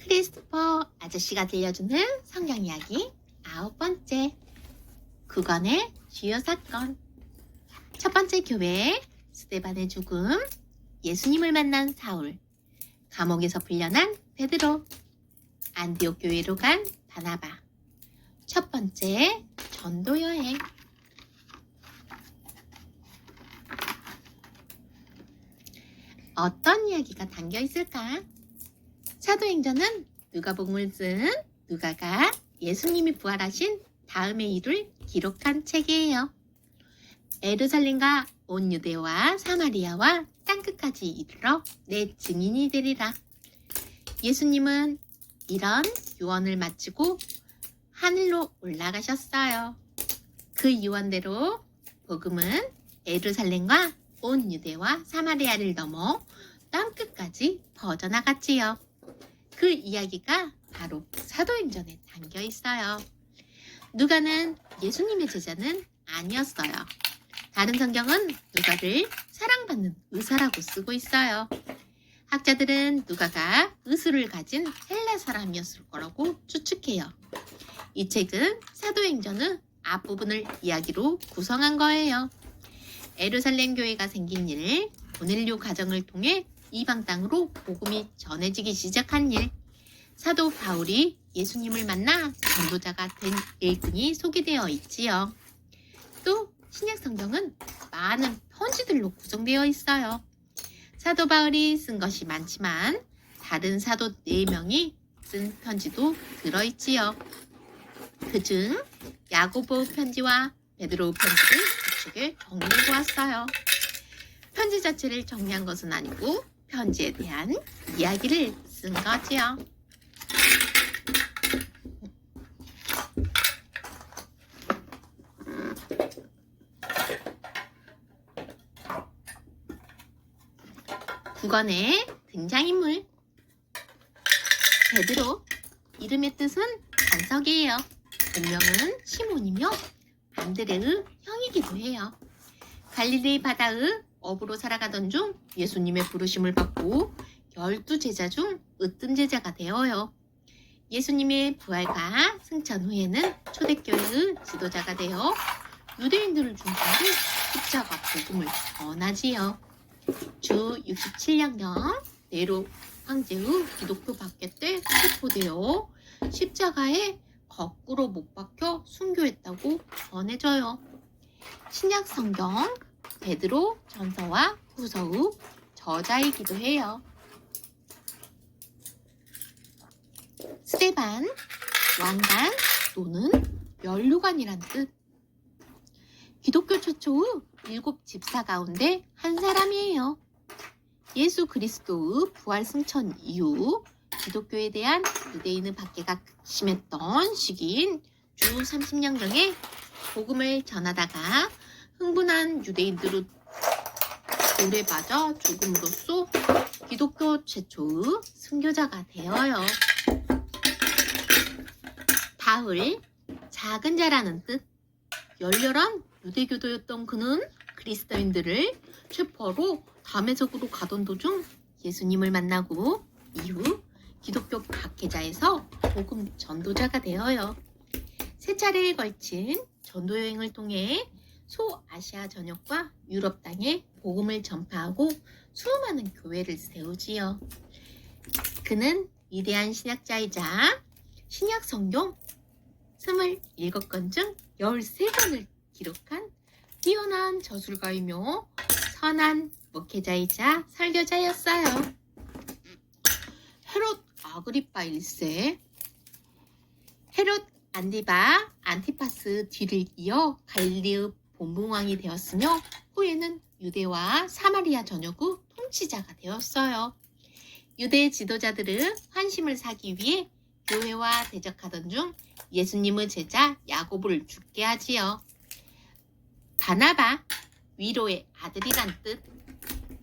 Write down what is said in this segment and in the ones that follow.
크리스토퍼 아저씨가 들려주는 성경 이야기 9번째, 구건의 주요 사건. 첫 번째 교회, 스데반의 죽음, 예수님을 만난 사울, 감옥에서 풀려난 베드로, 안디옥 교회로 간 바나바. 첫 번째, 전도 여행. 어떤 이야기가 담겨 있을까? 사도행전은 누가복음을 쓴 누가가 예수님이 부활하신 다음의 일을 기록한 책이에요. 예루살렘과 온 유대와 사마리아와 땅끝까지 이르러 내 증인이 되리라. 예수님은 이런 유언을 마치고 하늘로 올라가셨어요. 그 유언대로 복음은 예루살렘과 온 유대와 사마리아를 넘어 땅끝까지 퍼져나갔지요. 그 이야기가 바로 사도행전에 담겨 있어요. 누가는 예수님의 제자는 아니었어요. 다른 성경은 누가를 사랑받는 의사라고 쓰고 있어요. 학자들은 누가가 의술을 가진 헬라 사람이었을 거라고 추측해요. 이 책은 사도행전의 앞부분을 이야기로 구성한 거예요. 예루살렘 교회가 생긴 일, 고넬료 가정을 통해 이방 땅으로 복음이 전해지기 시작한 일, 사도 바울이 예수님을 만나 전도자가 된 일꾼이 소개되어 있지요. 또 신약 성경은 많은 편지들로 구성되어 있어요. 사도 바울이 쓴 것이 많지만 다른 사도 4명이 쓴 편지도 들어있지요. 그중 야고보 편지와 베드로 편지를 이쪽에 정리해 보았어요. 편지 자체를 정리한 것은 아니고 편지에 대한 이야기를 쓴 거지요. 구건의 등장인물 베드로, 이름의 뜻은 반석이에요. 본명은 시몬이며 안드레의 형이기도 해요. 갈릴리 바다의 어부로 살아가던 중 예수님의 부르심을 받고 12제자 중 으뜸 제자가 되어요. 예수님의 부활과 승천 후에는 초대교회의 지도자가 되어 유대인들을 중심으로 십자가 복음을 전하지요. 주 67년경 네로 황제의 기독교 박해 때 체포되어 십자가에 거꾸로 못 박혀 순교했다고 전해져요. 신약 성경 베드로 전서와 후서의 저자이기도 해요. 스데반, 왕관 또는 면류관이란 뜻. 기독교 최초의 7 집사 가운데 한 사람이에요. 예수 그리스도의 부활 승천 이후 기독교에 대한 유대인의 박해가 심했던 시기인 주 30년경에 복음을 전하다가 흥분한 유대인들의 돌에 빠져 죽음으로써 기독교 최초의 순교자가 되어요. 바울, 작은 자라는 뜻. 열렬한 유대교도였던 그는 그리스도인들을 체포하러 다메섹으로 가던 도중 예수님을 만나고 이후 기독교 박해자에서 복음 전도자가 되어요. 3차례에 걸친 전도 여행을 통해 소아시아 전역과 유럽 땅에 복음을 전파하고 수많은 교회를 세우지요. 그는 위대한 신학자이자 신약 성경 27권 중 13권을 기록한 뛰어난 저술가이며 선한 목회자이자 설교자였어요. 헤롯 아그리파 1세, 헤롯 안티파스 뒤를 이어 갈릴리의 본봉왕이 되었으며 후에는 유대와 사마리아 전역의 통치자가 되었어요. 유대 지도자들은 환심을 사기 위해 교회와 대적하던 중 예수님의 제자 야고보를 죽게 하지요. 바나바, 위로의 아들이란 뜻.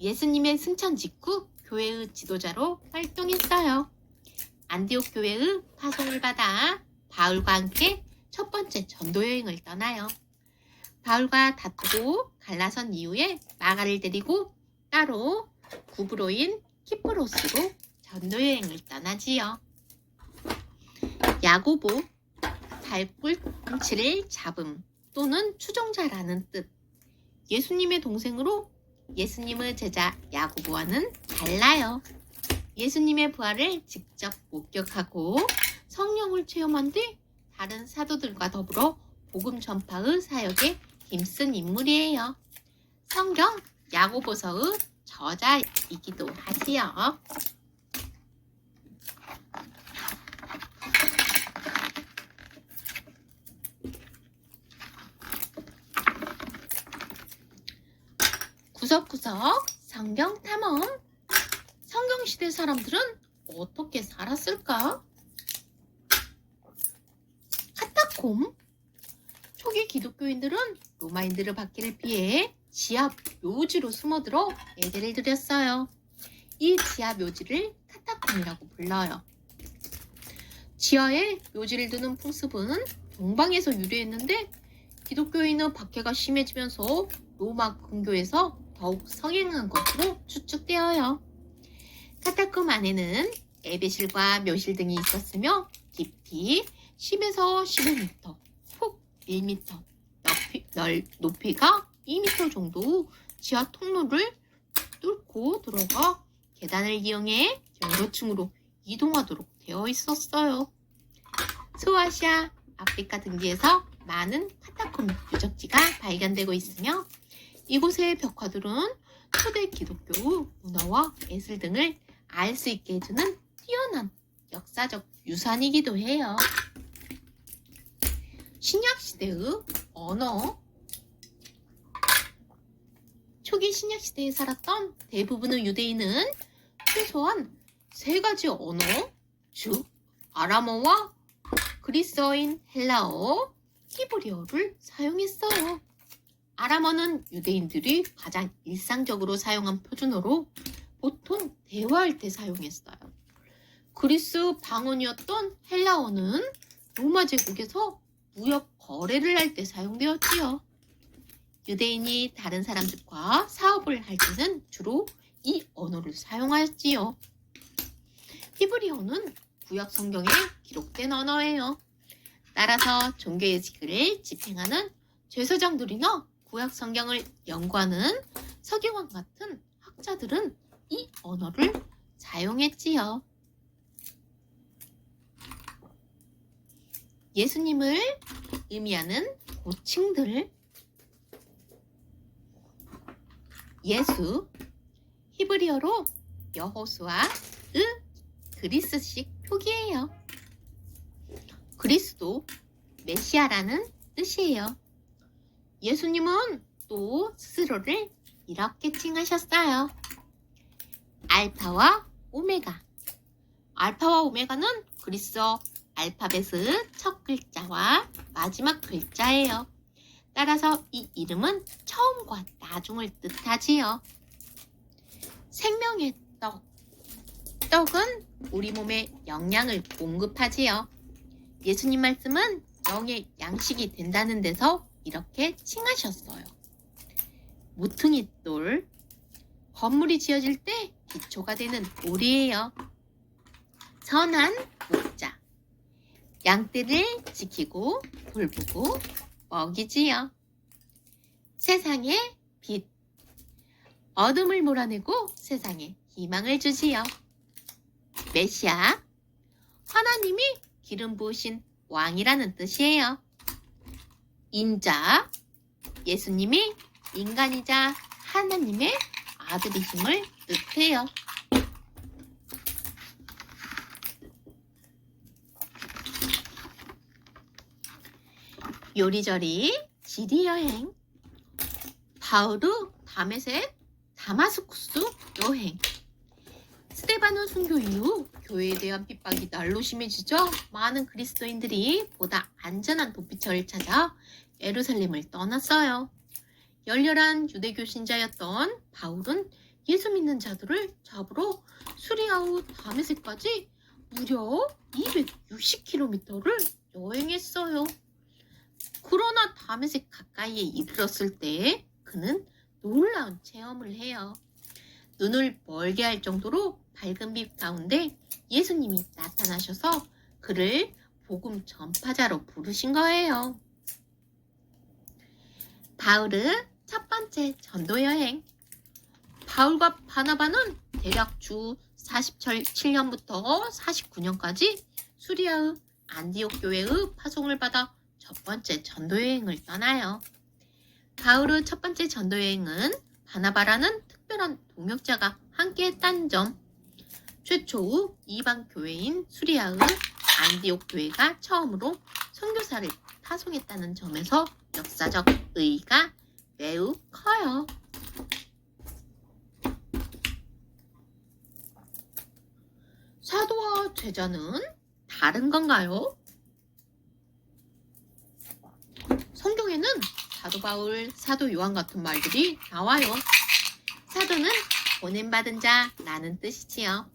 예수님의 승천 직후 교회의 지도자로 활동했어요. 안디옥 교회의 파송을 받아 바울과 함께 첫 번째 전도 여행을 떠나요. 바울과 다투고 갈라선 이후에 마가를 데리고 따로 구브로인 키프로스로 전도 여행을 떠나지요. 야고보, 발꿈치를 잡음 또는 추종자라는 뜻. 예수님의 동생으로 예수님의 제자 야고보와는 달라요. 예수님의 부활을 직접 목격하고 성령을 체험한 뒤 다른 사도들과 더불어 복음 전파의 사역에 힘쓴 인물이에요. 성경 야고보서의 저자이기도 하지요. 구석구석 성경 탐험. 성경시대 사람들은 어떻게 살았을까? 카타콤. 초기 기독교인들은 로마인들의 박해를 피해 지하 묘지로 숨어들어 예배를 드렸어요. 이 지하 묘지를 카타콤이라고 불러요. 지하에 묘지를 두는 풍습은 동방에서 유래했는데 기독교인의 박해가 심해지면서 로마 근교에서 더욱 성행한 것으로 추측되어요. 카타콤 안에는 예배실과 묘실 등이 있었으며 깊이 10에서 15m, 폭 1m, 높이가 2m 정도 지하 통로를 뚫고 들어가 계단을 이용해 여러 층으로 이동하도록 되어 있었어요. 소아시아, 아프리카 등지에서 많은 카타콤 유적지가 발견되고 있으며 이곳의 벽화들은 초대 기독교 문화와 예술 등을 알 수 있게 해주는 뛰어난 역사적 유산이기도 해요. 신약시대의 언어. 초기 신약시대에 살았던 대부분의 유대인은 최소한 3가지 언어, 즉 아람어와 그리스어인 헬라어, 히브리어를 사용했어요. 아람어는 유대인들이 가장 일상적으로 사용한 표준어로 보통 대화할 때 사용했어요. 그리스 방언이었던 헬라어는 로마 제국에서 무역 거래를 할 때 사용되었지요. 유대인이 다른 사람들과 사업을 할 때는 주로 이 언어를 사용하였지요. 히브리어는 구약 성경에 기록된 언어예요. 따라서 종교예식을 집행하는 제사장들이나 구약 성경을 연구하는 서기관 같은 학자들은 이 언어를 사용했지요. 예수님을 의미하는 호칭들. 예수, 히브리어로 여호수아의 그리스식 표기예요. 그리스도, 메시아라는 뜻이에요. 예수님은 또 스스로를 이렇게 칭하셨어요. 알파와 오메가. 알파와 오메가는 그리스어 알파벳의 첫 글자와 마지막 글자예요. 따라서 이 이름은 처음과 나중을 뜻하지요. 생명의 떡. 떡은 우리 몸에 영양을 공급하지요. 예수님 말씀은 영의 양식이 된다는 데서 이렇게 칭하셨어요. 모퉁이 돌. 건물이 지어질 때 기초가 되는 돌이에요. 선한 목자. 양떼를 지키고 돌보고 먹이지요. 세상의 빛. 어둠을 몰아내고 세상에 희망을 주지요. 메시아. 하나님이 기름 부으신 왕이라는 뜻이에요. 인자. 예수님이 인간이자 하나님의 아들이심을 뜻해요. 요리조리 지리여행. 바울의 다메섹 다마스쿠스 여행. 스데반의 순교 이후 교회에 대한 핍박이 날로 심해지죠. 많은 그리스도인들이 보다 안전한 도피처를 찾아 예루살렘을 떠났어요. 열렬한 유대교 신자였던 바울은 예수 믿는 자들을 잡으러 수리아우 다메섹까지 무려 260km를 여행했어요. 그러나 다메섹 가까이에 이르렀을 때 그는 놀라운 체험을 해요. 눈을 멀게 할 정도로 밝은 빛 가운데 예수님이 나타나셔서 그를 복음 전파자로 부르신 거예요. 바울의 첫 번째 전도 여행. 바울과 바나바는 대략 주 47년부터 49년까지 수리아의 안디옥 교회의 파송을 받아 첫 번째 전도 여행을 떠나요. 바울의 첫 번째 전도 여행은 바나바라는 특별한 동역자가 함께했다는 점, 최초의 이방 교회인 수리아의 안디옥 교회가 처음으로 선교사를 파송했다는 점에서 역사적 의의가 매우 커요. 사도와 제자는 다른 건가요? 성경에는 사도 바울, 사도 요한 같은 말들이 나와요. 사도는 보냄받은 자라는 뜻이지요.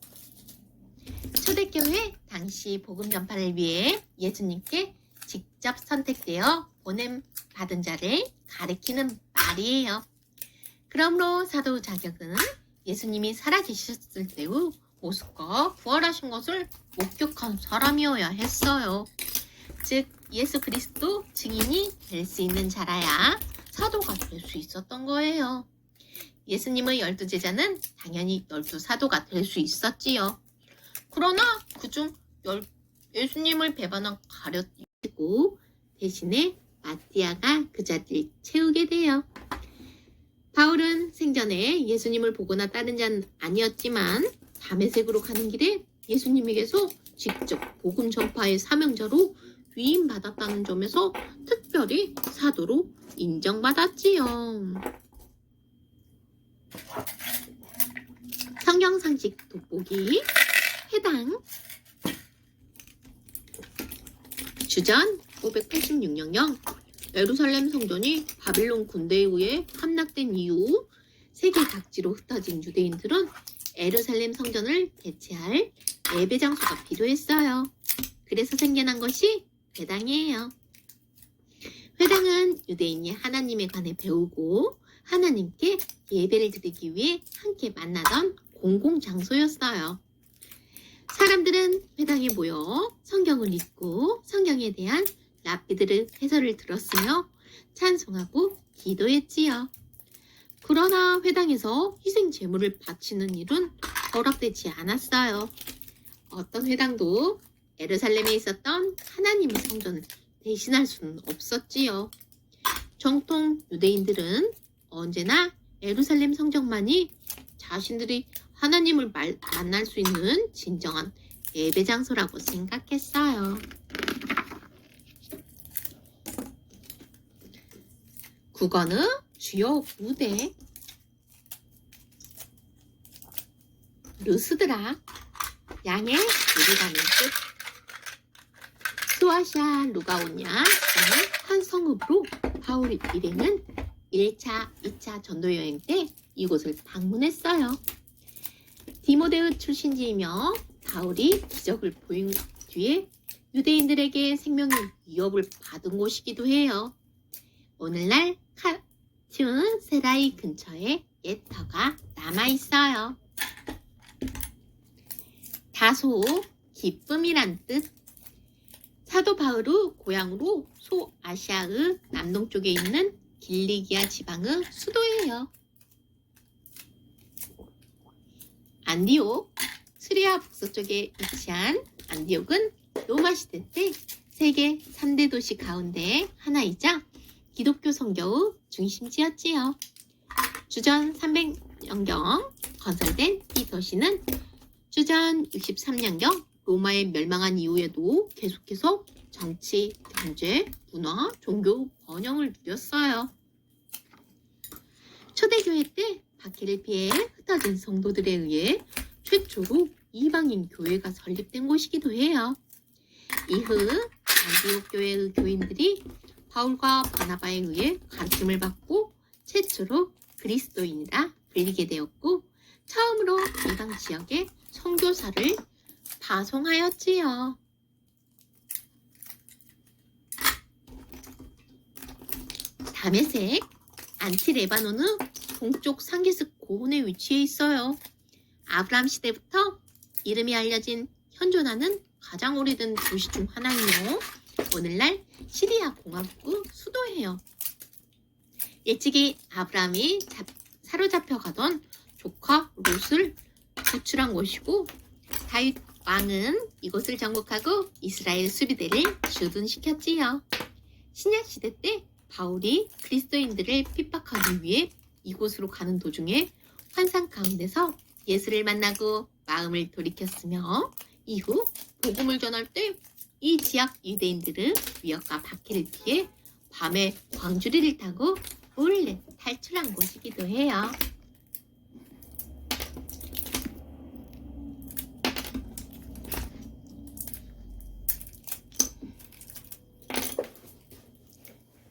초대교회 당시 복음 전파를 위해 예수님께 직접 선택되어 보냄받은 자를 가리키는 말이에요. 그러므로 사도 자격은 예수님이 살아계셨을 때의 모습과 부활하신 것을 목격한 사람이어야 했어요. 즉 예수 그리스도 증인이 될 수 있는 자라야 사도가 될 수 있었던 거예요. 예수님의 12제자는 당연히 12사도가 될 수 있었지요. 그러나 그중 예수님을 배반한 가룟이고 대신에 마띠아가 그 자리를 채우게 돼요. 바울은 생전에 예수님을 보거나 따른 자는 아니었지만 다메섹으로 가는 길에 예수님에게서 직접 복음 전파의 사명자로 위임받았다는 점에서 특별히 사도로 인정받았지요. 성경상식 돋보기 해당 주전 586년경 예루살렘 성전이 바빌론 군대에 의해 함락된 이후 세계 각지로 흩어진 유대인들은 예루살렘 성전을 대체할 예배 장소가 필요했어요. 그래서 생겨난 것이 회당이에요. 회당은 유대인이 하나님에 관해 배우고 하나님께 예배를 드리기 위해 함께 만나던 공공장소였어요. 사람들은 회당에 모여 성경을 읽고 성경에 대한 랍비들의 해설을 들었으며 찬송하고 기도했지요. 그러나 회당에서 희생 제물을 바치는 일은 허락되지 않았어요. 어떤 회당도 예루살렘에 있었던 하나님의 성전을 대신할 수는 없었지요. 정통 유대인들은 언제나 예루살렘 성전만이 자신들이 하나님을 만날 수 있는 진정한 예배 장소라고 생각했어요. 국어는 주요 무대 루스드라 양의 이르다는 뜻. 스와시아 루가오냐 라는 한 성읍으로 바울의 일행은 1차, 2차 전도여행 때 이곳을 방문했어요. 디모데의 출신지이며 바울이 기적을 보인 뒤에 유대인들에게 생명의 위협을 받은 곳이기도 해요. 오늘날 카튠 세라이 근처에 옛 터가 남아있어요. 다소 기쁨이란 뜻. 사도 바울의 고향으로 소아시아의 남동쪽에 있는 길리기아 지방의 수도예요. 안디옥, 시리아 북서쪽에 위치한 안디옥은 로마 시대 때 세계 3대 도시 가운데 하나이자 기독교 선교의 중심지였지요. 주전 300년경 건설된 이 도시는 주전 63년경 로마에 멸망한 이후에도 계속해서 정치, 경제, 문화, 종교 번영을 누렸어요. 초대교회 때 박해를 피해 흩어진 성도들에 의해 최초로 이방인 교회가 설립된 곳이기도 해요. 이후 안디옥 교회의 교인들이 바울과 바나바에 의해 가르침을 받고 최초로 그리스도인이라 불리게 되었고 처음으로 이방 지역에 선교사를 파송하였지요. 다메섹, 안티레바논의 동쪽 상계습 고원에 위치해 있어요. 아브라함 시대부터 이름이 알려진 현존하는 가장 오래된 도시 중 하나이며 오늘날 시리아 공화국 수도예요. 일찍이 아브라함이 사로잡혀 가던 조카 롯을 구출한 곳이고 다윗 왕은 이곳을 정복하고 이스라엘 수비대를 주둔시켰지요. 신약 시대 때 바울이 그리스도인들을 핍박하기 위해 이곳으로 가는 도중에 환상 가운데서 예수를 만나고 마음을 돌이켰으며 이후 복음을 전할 때 이 지역 유대인들은 위협과 박해를 피해 밤에 광주리를 타고 몰래 탈출한 곳이기도 해요.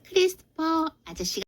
크리스토퍼 아저씨가